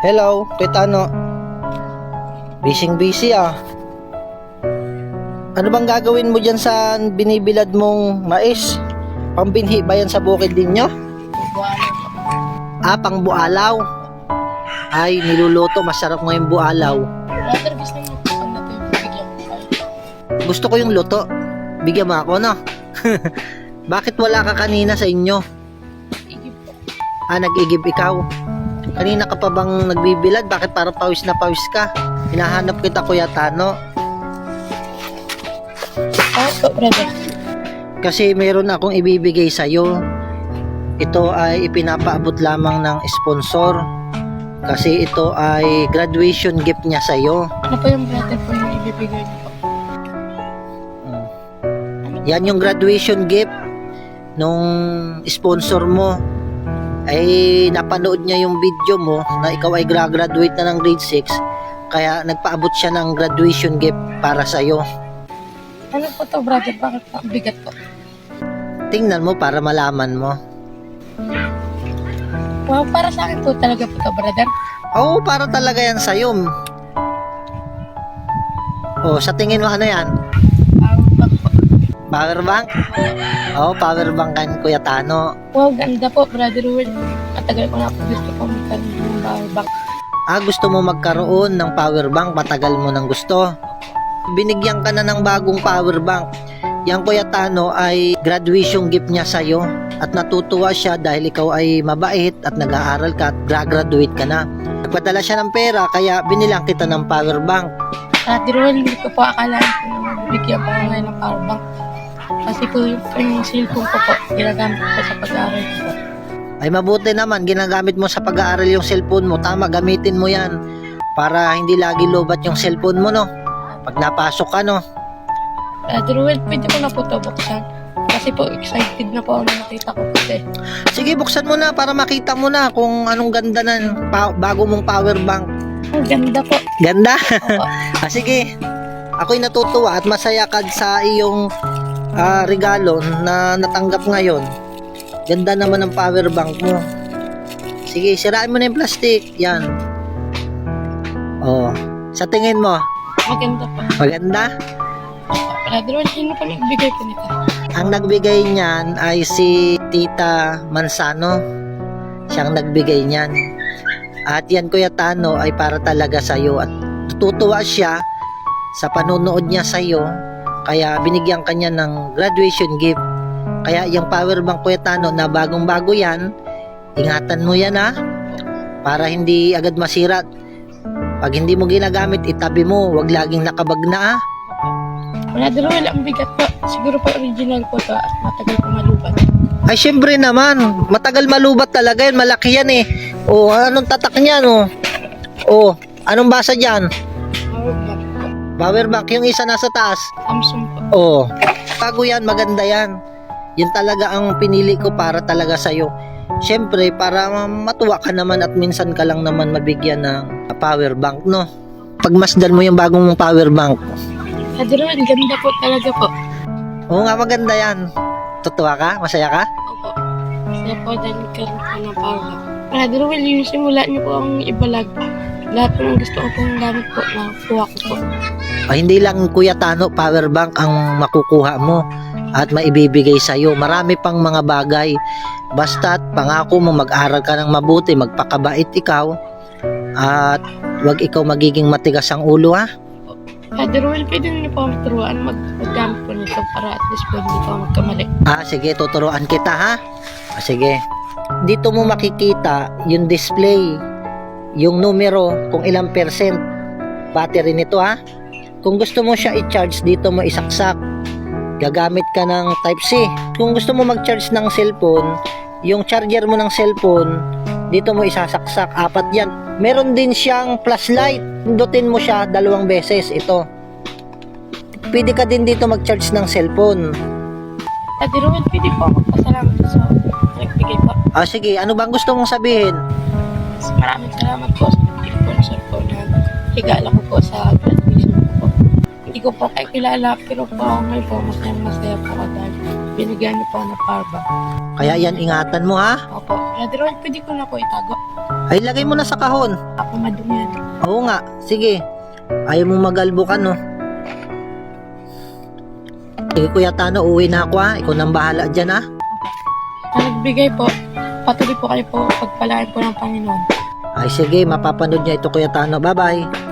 Hello, Petano. Busy ah. Ano bang gagawin mo dyan sa binibilad mong mais? Pambinhi ba yan sa bukid ninyo? Ah, pang bualaw. Ay, niluluto. Masarap mo yung bualaw. Brother, gusto mo po na ito yung bigyan ko. Gusto ko yung luto. Bigyan mo ako, no? Bakit wala ka kanina sa inyo? Igib po. Ah, nag-igib ikaw. Kanina ka pa bang nagbibilad? Bakit parang pawis na pawis ka? Hinahanap kita, Kuya Tano. Po, brother. Kasi meron akong ibibigay sa'yo. Ito ay ipinapaabot lamang ng sponsor. Kasi ito ay graduation gift niya sa'yo. Ano po yung brother po yung ibibigay niyo po? Yan yung graduation gift nung sponsor mo. Ay napanood niya yung video mo na ikaw ay graduate na ng grade 6. Kaya nagpaabot siya ng graduation gift para sa'yo. Ano po to, brother? Bakit po ang bigat po? Tingnan mo para malaman mo. Wow, para sa akin po talaga po to, brother. Oo, para talaga yan sa'yo. Oh, sa tingin mo ano yan? Power bank po. Power bank? Oo, power bank kan Kuya Tano. Wow, ganda po, brother Will. Matagal ko na po gusto ko magkaroon ng power bank. Ah, gusto mo magkaroon ng power bank, matagal mo nang gusto. Binigyan ka na ng bagong power bank. Yang Kuya Tano ay graduation gift niya sa'yo. At natutuwa siya dahil ikaw ay mabait at nag-aaral ka at graduate ka na. Nagpadala siya ng pera kaya binilang kita ng power bank. Brother Will, hindi ko po akalain po na mabibigyan po ako ngayon ng power bank. Kasi po yung cellphone ko po, ginagamit ko po sa pag-aaral ko po. Ay mabuti naman, ginagamit mo sa pag-aaral yung cellphone mo. Tama, gamitin mo yan para hindi lagi lobat yung cellphone mo, no? Pag napasok ka, no? Brother Will, pwede ko na po ito buksan. Kasi po, excited na po ako na nakita ko po eh. Sige, buksan mo na para makita mo na kung anong ganda ng bago mong power bank. Ang ganda po. Ganda? Opo. Sige, ako'y natutuwa at masaya ka sa iyong regalo na natanggap ngayon. Ganda naman ang power bank mo. Sige, sirain mo na yung plastic. Yan. Oh, sa tingin mo, Maganda po. maganda? Brother Will, sino pa nagbigay po nito? Ang nagbigay niyan ay si Tita Mansano. Siyang nagbigay niyan. At yan Kuya Tano ay para talaga sa iyo at tutuwa siya sa panonood niya sa iyo. Kaya binigyan ka niya ng graduation gift. Kaya yung power bank Kuya Tano na bagong-bago yan, ingatan mo yan ha. Para hindi agad masira. Pag hindi mo ginagamit, itabi mo. Huwag laging nakabag na ha. Brother Will, ang bigat po. Siguro po original po to at matagal po malubat. Ay syempre naman, matagal malubat talaga yan, malaki yan eh. Oh, anong tatak niyan oh? Oh, anong basa diyan? Power bank po. Power bank yung isa nasa taas. Samsung po. Oh, bago yan, maganda yan. Yan talaga ang pinili ko para talaga sa iyo. Syempre, para matuwa ka naman at minsan ka lang naman mabigyan ng power bank, no? Pagmasdan mo yung bagong power bank. Brother Will, ganda po talaga po. Oo nga, maganda yan. Tutuwa ka? Masaya ka? Opo. Kaya po dahil nagkaroon po ng power bank. Brother Will, yung simula niyo po ang ibalag. Lahat po ng gusto ko pong gamit po, nakuha ko po. Hindi lang Kuya Tano, power bank ang makukuha mo at maibibigay sa'yo. Marami pang mga bagay. Basta't pangako mo mag-aral ka ng mabuti, magpakabait ikaw, at wag ikaw magiging matigas ang ulo ha. Brother Will, pwede niyo po akong turuan maggamit po nito para at least po hindi po ako magkamali. Sige, tuturuan kita ha. Sige. Dito mo makikita yung display, yung numero, kung ilang percent battery nito ha. Kung gusto mo siya i-charge, dito mo isaksak. Gagamit ka ng Type-C. Kung gusto mo mag-charge ng cellphone, yung charger mo ng cellphone, dito mo isasaksak. 4 yan. Meron din siyang flashlight. Pindutin mo siya 2 beses. Ito. Pwede ka din dito mag-charge ng cellphone. Brother Will, pwede po ako pasalamat sa nagbigay po. Sige, ano bang gusto mong sabihin? Maraming salamat po sa nagbigay po ng cellphone na higala ko po sa graduation ko po. Hindi ko po kayo kilala pero po ako ngayon po masaya po ako dahil binigyan niyo po ng power bank. Kaya yan, ingatan mo ha. Opo. Brother Will, pwede ko na po itago. Ay, lagay mo na sa kahon. Ako madumi yan. Oo nga, sige. Ayaw mong magalbukan, no? Sige, Kuya Tano, uwi na ako ha. Ikaw nang bahala dyan ha. Ang nagbigay po, patuloy po kayo po pagpalain po ng Panginoon. Ay, sige, mapapanood niya ito, Kuya Tano. Bye-bye.